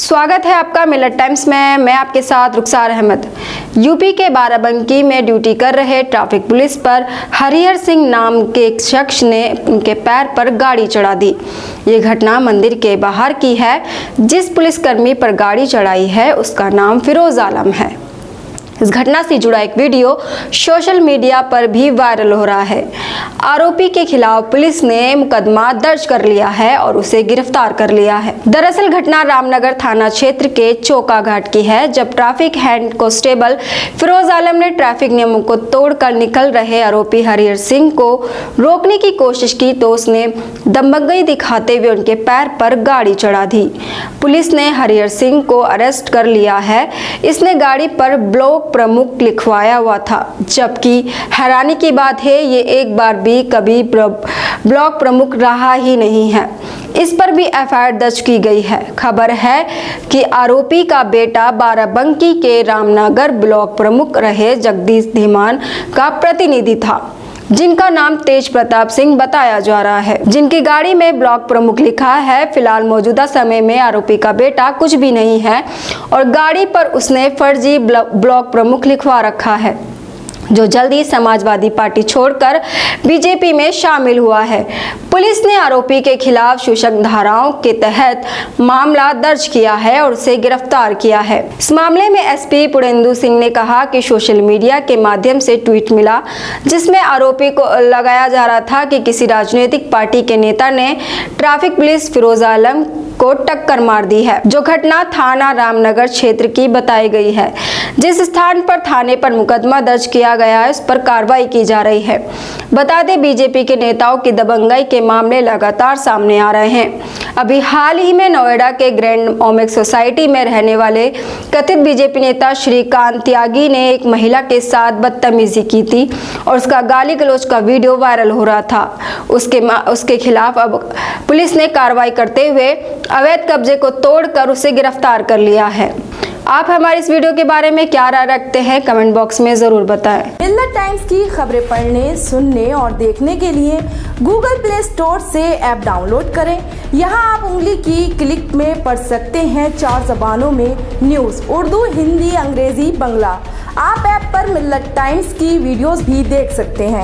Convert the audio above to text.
स्वागत है आपका मिलत टाइम्स में। मैं आपके साथ रुखसार अहमद। यूपी के बाराबंकी में ड्यूटी कर रहे ट्रैफिक पुलिस पर हरिहर सिंह नाम के एक शख्स ने उनके पैर पर गाड़ी चढ़ा दी। ये घटना मंदिर के बाहर की है। जिस पुलिसकर्मी पर गाड़ी चढ़ाई है उसका नाम फिरोज आलम है। इस घटना से जुड़ा एक वीडियो सोशल मीडिया पर भी वायरल हो रहा है। आरोपी के खिलाफ पुलिस ने मुकदमा दर्ज कर लिया है और उसे गिरफ्तार कर लिया है। दरअसल घटना रामनगर थाना क्षेत्र के चौका घाट की है, जब traffic head constable Firoz Alam ने ट्रैफिक नियमों को तोड़कर निकल रहे आरोपी हरिहर सिंह को रोकने की कोशिश की तो उसने दबंगई दिखाते हुए उनके पैर पर गाड़ी चढ़ा दी। पुलिस ने हरिहर सिंह को अरेस्ट कर लिया है। इसने गाड़ी पर ब्लॉक प्रमुख लिखवाया हुआ था, जबकि हैरानी की बात है ये एक बार भी कभी ब्लॉक प्रमुख रहा ही नहीं है। इस पर भी एफआईआर दर्ज की गई है। खबर है कि आरोपी का बेटा बाराबंकी के रामनगर ब्लॉक प्रमुख रहे जगदीश धीमान का प्रतिनिधि था, जिनका नाम तेज प्रताप सिंह बताया जा रहा है, जिनकी गाड़ी में ब्लॉक प्रमुख लिखा है। फिलहाल मौजूदा समय में आरोपी का बेटा कुछ भी नहीं है और गाड़ी पर उसने फर्जी ब्लॉक प्रमुख लिखवा रखा है, जो जल्दी समाजवादी पार्टी छोड़कर बीजेपी में शामिल हुआ है। पुलिस ने आरोपी के खिलाफ शोषक धाराओं के तहत मामला दर्ज किया है और उसे गिरफ्तार किया है। इस मामले में एसपी पुरेंदु सिंह ने कहा कि सोशल मीडिया के माध्यम से ट्वीट मिला, जिसमें आरोपी को लगाया जा रहा था कि किसी राजनीतिक पार्टी के नेता ने ट्रैफिक पुलिस फिरोज आलम को टक्कर मार दी है। जो घटना थाना रामनगर क्षेत्र की बताई गई है। जिस स्थान पर थाने पर मुकदमा दर्ज किया गया है उस पर कार्रवाई की जा रही है। बता दें, बीजेपी के नेताओं की दबंगई के मामले लगातार सामने आ रहे हैं। अभी हाल ही में नोएडा के ग्रैंड ओमेक सोसाइटी में रहने वाले कथित बीजेपी नेता श्रीकांत त्यागी ने एक महिला के साथ बदतमीजी की थी और उसका गाली गलौज का वीडियो वायरल हो रहा था। उसके खिलाफ अब पुलिस ने कार्रवाई करते हुए अवैध कब्जे को तोड़कर उसे गिरफ्तार कर लिया है। आप हमारे इस वीडियो के बारे में क्या राय रखते हैं, कमेंट बॉक्स में जरूर बताएं। मिलत टाइम्स की खबरें पढ़ने, सुनने और देखने के लिए गूगल प्ले स्टोर से ऐप डाउनलोड करें। यहां आप उंगली की क्लिक में पढ़ सकते हैं 4 ज़बानों में न्यूज़, उर्दू, हिंदी, अंग्रेजी, बंगला। आप ऐप पर मिलत टाइम्स की वीडियोस भी देख सकते हैं।